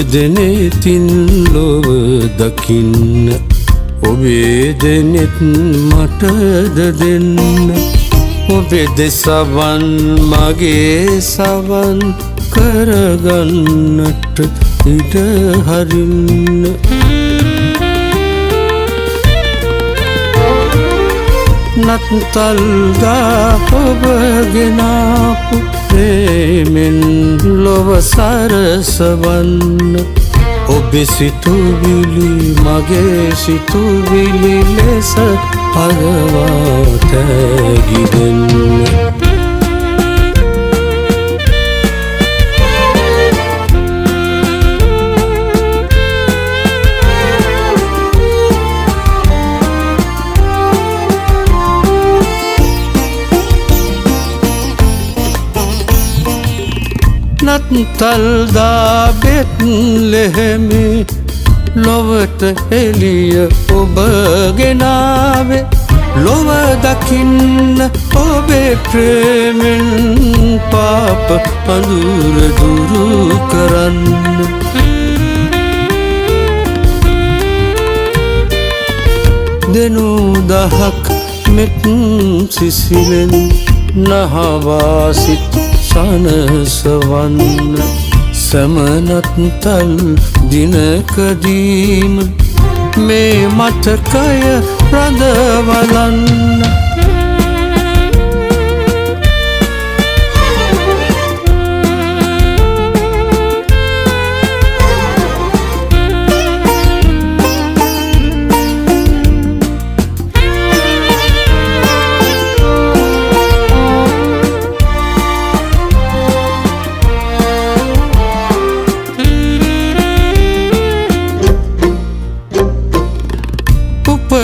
දෙනෙතින් ලොව දකින්න ඔබේ දෙනෙත් මටද දෙන්න ඔබේ දෙසවන් මගේ සවන් කරගන්නට ඉඩ හරින්න නත්තල්ගා ඔබ ගෙනාපු ප්‍රේමෙන් ලොව සරසවන්න ඔබේ සිතුවිලි මගේ සිතුවිලි ලෙස පගවා තැගි දෙන්න නත්තල්දා බෙත්ලෙහෙමේ ලොවට එළිය ඔබ ගෙනාවේ ලොව දකින්න ඔබේ ප්‍රේමෙන් පාප අඳුර දුරු කරන්න දෙනු දහක් මෙත් සිසිලෙන් නහවා සිත් සනසවන්න සමනත්තල් දිනකදීම මේ මතකය රඳවලන්න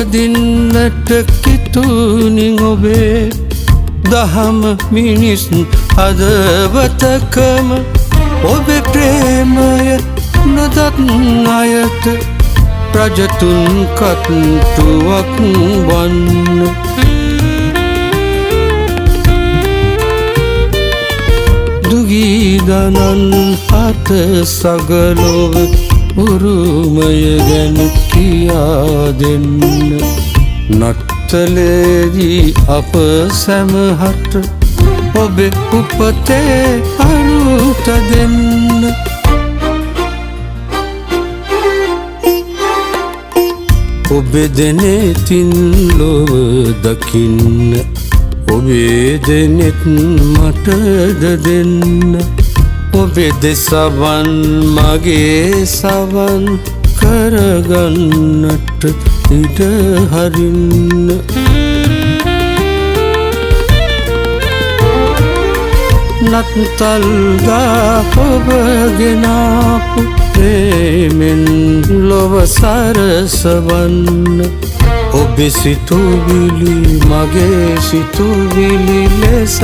උපදින්නට කිතුනින් ඔබේ දහම මිනිස් හදවතකම ඔබේ ප්‍රේමය නොදත් අයට රජතුන් කත්තුවක් වන්න දුගීදනන් හත සගලොව උරුමය ගැන කියා දෙන්න නත්තලේදී අප සැමහට ඔබේ උපතේ අරුත දෙන්න ඔබේ දෙනෙතින් ලොව දකින්න ඔබේ දෙනෙත් මටද දෙන්න ඔබේ දෙසවන් මගේ සවන් කරගන්නට ඉඩ හරින්න නත්තල්ගා ඔබ ගෙනාපු ප්‍රේමෙන් ලොව සරසවන්න ඔබේ සිතුවිලි මගේ සිතුවිලි ලෙස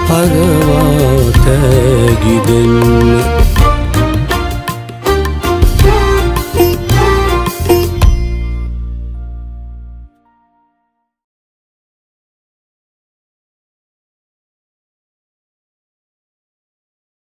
පගවා තැගි දෙන්න